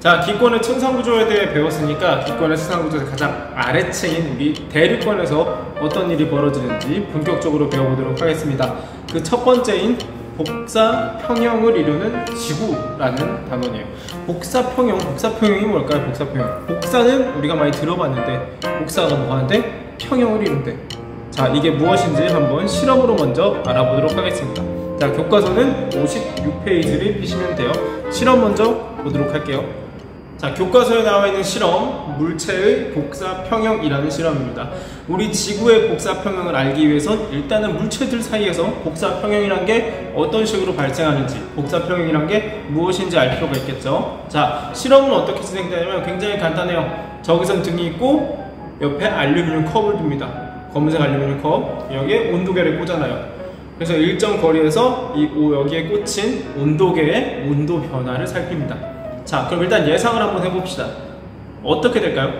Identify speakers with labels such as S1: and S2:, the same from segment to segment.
S1: 자, 기권의 천상구조에 대해 배웠으니까 기권의 천상구조에서 가장 아래층인 우리 대류권에서 어떤 일이 벌어지는지 본격적으로 배워보도록 하겠습니다. 그 첫 번째인 복사평형을 이루는 지구라는 단원이에요. 복사평형이 뭘까요? 복사는 우리가 많이 들어봤는데 복사가 뭐 하는데? 평형을 이룬대. 자, 이게 무엇인지 한번 실험으로 먼저 알아보도록 하겠습니다. 자, 교과서는 56페이지를 펴시면 돼요. 실험 먼저 보도록 할게요. 자, 교과서에 나와 있는 실험, 물체의 복사평형이라는 실험입니다. 우리 지구의 복사평형을 알기 위해선 일단은 물체들 사이에서 복사평형이란 게 어떤 식으로 발생하는지, 복사평형이란 게 무엇인지 알 필요가 있겠죠. 자, 실험은 어떻게 진행되냐면 굉장히 간단해요. 저기선 등이 있고 옆에 알루미늄 컵을 둡니다. 검은색 알루미늄 컵, 여기에 온도계를 꽂아놔요. 그래서 일정 거리에서 여기에 꽂힌 온도계의 온도 변화를 살핍니다. 자, 그럼 일단 예상을 한번 해봅시다. 어떻게 될까요?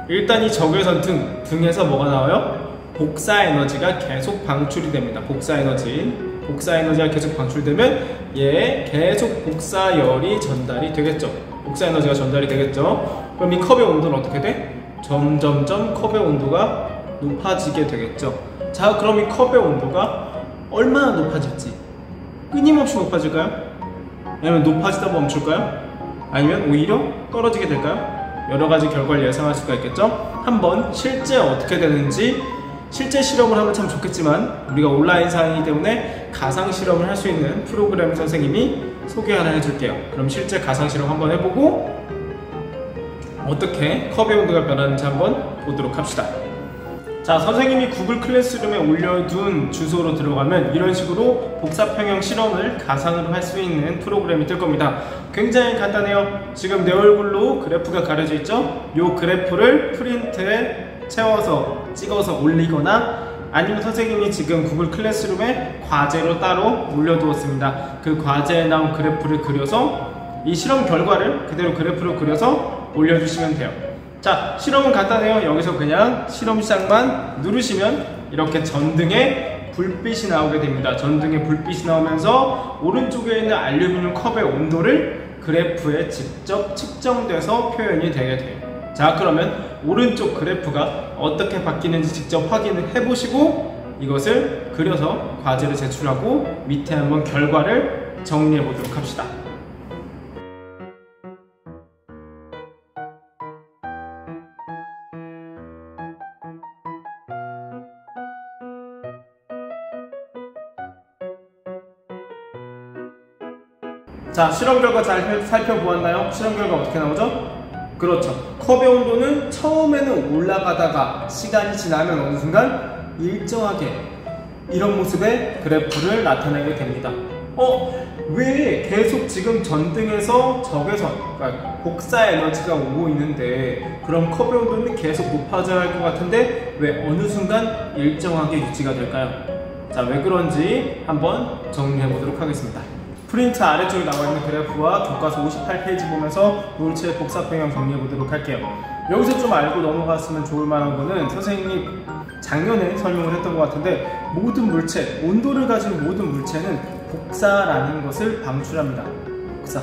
S1: 일단 이 적외선 등에서 뭐가 나와요? 복사 에너지가 계속 방출이 됩니다. 복사 에너지가 계속 방출되면 얘에 계속 복사열이 전달이 되겠죠. 복사 에너지가 전달이 되겠죠. 그럼 이 컵의 온도는 어떻게 돼? 점점점 컵의 온도가 높아지게 되겠죠. 자, 그럼 이 컵의 온도가 얼마나 높아질지, 끊임없이 높아질까요? 아니면 높아지다 멈출까요? 아니면 오히려 떨어지게 될까요? 여러가지 결과를 예상할 수가 있겠죠? 한번 실제 어떻게 되는지 실제 실험을 하면 참 좋겠지만 우리가 온라인 상이기 때문에 가상 실험을 할 수 있는 프로그램 선생님이 소개 하나 해줄게요. 그럼 실제 가상 실험 한번 해보고 어떻게 컵의 온도가 변하는지 한번 보도록 합시다. 자, 선생님이 구글 클래스룸에 올려둔 주소로 들어가면 이런 식으로 복사평형 실험을 가상으로 할 수 있는 프로그램이 뜰 겁니다. 굉장히 간단해요. 지금 내 얼굴로 그래프가 가려져 있죠? 이 그래프를 프린트에 채워서 찍어서 올리거나 아니면 선생님이 지금 구글 클래스룸에 과제로 따로 올려두었습니다. 그 과제에 나온 그래프를 그려서 이 실험 결과를 그대로 그래프로 그려서 올려주시면 돼요. 자, 실험은 간단해요. 여기서 그냥 실험 시작만 누르시면 이렇게 전등에 불빛이 나오게 됩니다. 전등에 불빛이 나오면서 오른쪽에 있는 알루미늄 컵의 온도를 그래프에 직접 측정돼서 표현이 되게 돼요. 자, 그러면 오른쪽 그래프가 어떻게 바뀌는지 직접 확인을 해보시고 이것을 그려서 과제를 제출하고 밑에 한번 결과를 정리해 보도록 합시다. 자, 실험 결과 잘 살펴보았나요? 실험 결과 어떻게 나오죠? 그렇죠. 컵의 온도는 처음에는 올라가다가 시간이 지나면 어느 순간 일정하게 이런 모습의 그래프를 나타내게 됩니다. 왜 계속 지금 전등에서 적외선, 그러니까 복사 에너지가 오고 있는데 그럼 컵의 온도는 계속 높아져야 할 것 같은데 왜 어느 순간 일정하게 유지가 될까요? 자, 왜 그런지 한번 정리해 보도록 하겠습니다. 프린트 아래쪽에 나와 있는 그래프와 교과서 58페이지 보면서 물체의 복사평형 정리해 보도록 할게요. 여기서 좀 알고 넘어갔으면 좋을 만한 거는 선생님이 작년에 설명을 했던 것 같은데 모든 물체, 온도를 가진 모든 물체는 복사라는 것을 방출합니다. 복사.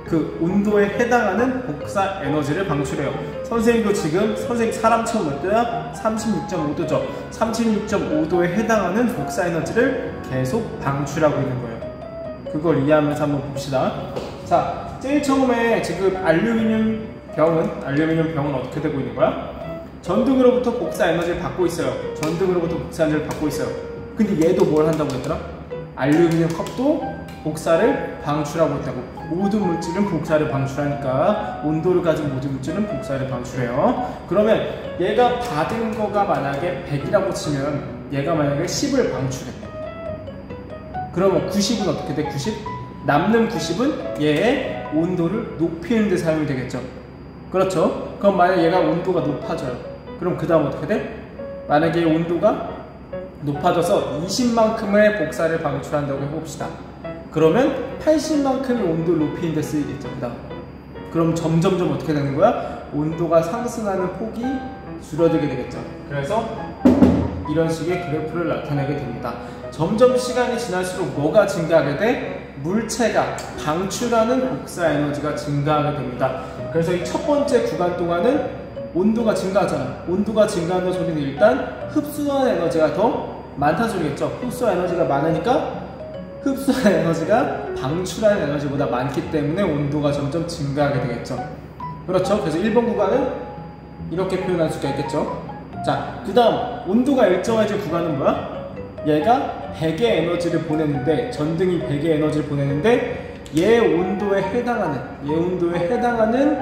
S1: 그 온도에 해당하는 복사 에너지를 방출해요. 선생님도 지금 사람처럼 몇 도야? 36.5도죠. 36.5도에 해당하는 복사 에너지를 계속 방출하고 있는 거예요. 그걸 이해하면서 한번 봅시다. 자, 제일 처음에 지금 알루미늄 병은 어떻게 되고 있는 거야? 전등으로부터 복사 에너지를 받고 있어요. 근데 얘도 뭘 한다고 했더라? 알루미늄 컵도 복사를 방출하고 있다고. 모든 물질은 복사를 방출하니까 온도를 가진 모든 물질은 복사를 방출해요. 그러면 얘가 받은 거가 만약에 100이라고 치면 얘가 만약에 10을 방출해. 그러면 90은 어떻게 돼? 90? 남는 90은 얘의 온도를 높이는 데 사용이 되겠죠. 그렇죠? 그럼 만약에 얘가 온도가 높아져요. 그럼 그 다음 어떻게 돼? 만약에 온도가 높아져서 20만큼의 복사를 방출한다고 해봅시다. 그러면 80만큼의 온도를 높이는 데 쓰이겠죠. 그 다음. 그럼 점점점 어떻게 되는 거야? 온도가 상승하는 폭이 줄어들게 되겠죠. 그래서 이런 식의 그래프를 나타내게 됩니다. 점점 시간이 지날수록 뭐가 증가하게 돼? 물체가 방출하는 복사 에너지가 증가하게 됩니다. 그래서 이 첫 번째 구간 동안은 온도가 증가하잖아. 온도가 증가하는 소리는 일단 흡수한 에너지가 더 많다는 소리겠죠. 흡수한 에너지가 많으니까 흡수한 에너지가 방출한 에너지보다 많기 때문에 온도가 점점 증가하게 되겠죠. 그렇죠. 그래서 1번 구간은 이렇게 표현할 수가 있겠죠. 자, 그 다음 온도가 일정해진 구간은 뭐야? 얘가 100의 에너지를 보내는데, 전등이 100의 에너지를 보내는데 얘 온도에 해당하는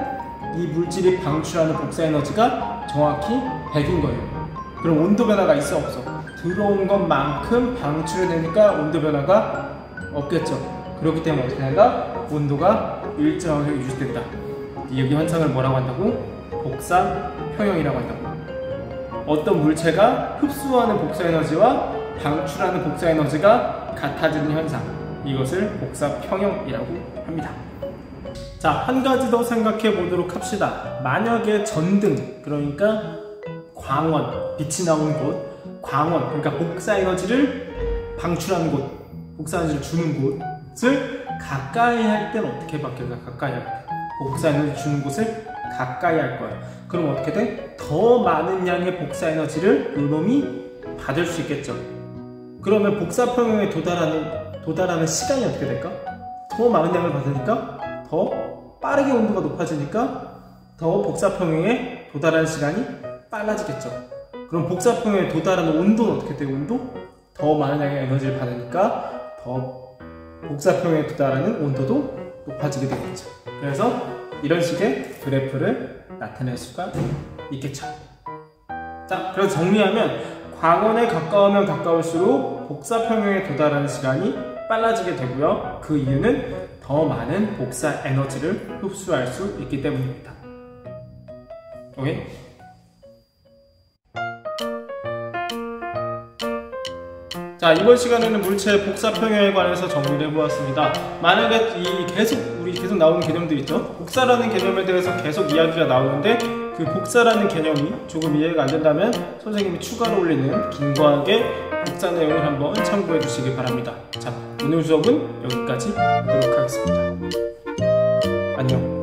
S1: 이 물질이 방출하는 복사 에너지가 정확히 100인 거예요. 그럼 온도 변화가 있어 없어? 들어온 것만큼 방출해내니까 온도 변화가 없겠죠. 그렇기 때문에 어떻게 된다? 온도가 일정하게 유지된다. 여기 현상을 뭐라고 한다고? 복사 평형이라고 한다고. 어떤 물체가 흡수하는 복사 에너지와 방출하는 복사 에너지가 같아지는 현상, 이것을 복사 평형이라고 합니다. 자, 한 가지 더 생각해 보도록 합시다. 만약에 전등, 그러니까 광원, 빛이 나오는 곳, 광원, 그러니까 복사 에너지를 방출하는 곳, 복사 에너지를 주는 곳을 가까이 할 때는 어떻게 바뀔까? 가까이 할 때. 복사 에너지 주는 곳을 가까이 할 거예요. 그럼 어떻게 돼? 더 많은 양의 복사 에너지를 요놈이 받을 수 있겠죠. 그러면 복사 평형에 도달하는 시간이 어떻게 될까? 더 많은 양을 받으니까 더 빠르게 온도가 높아지니까 더 복사 평형에 도달하는 시간이 빨라지겠죠. 그럼 복사 평형에 도달하는 온도는 어떻게 돼요? 온도? 더 많은 양의 에너지를 받으니까 더 복사 평형에 도달하는 온도도 높아지게 되겠죠. 그래서 이런 식의 그래프를 나타낼 수가 있겠죠. 자, 그래서 정리하면 광원에 가까우면 가까울수록 복사 평형에 도달하는 시간이 빨라지게 되고요. 그 이유는 더 많은 복사 에너지를 흡수할 수 있기 때문입니다. 오케이? 자, 이번 시간에는 물체의 복사 평형에 관해서 정리를 해보았습니다. 만약에 우리 계속 나오는 개념들 있죠? 복사라는 개념에 대해서 계속 이야기가 나오는데 그 복사라는 개념이 조금 이해가 안 된다면 선생님이 추가로 올리는 긴 과학의 복사 내용을 한번 참고해 주시기 바랍니다. 자, 오늘 수업은 여기까지 하도록 하겠습니다. 안녕.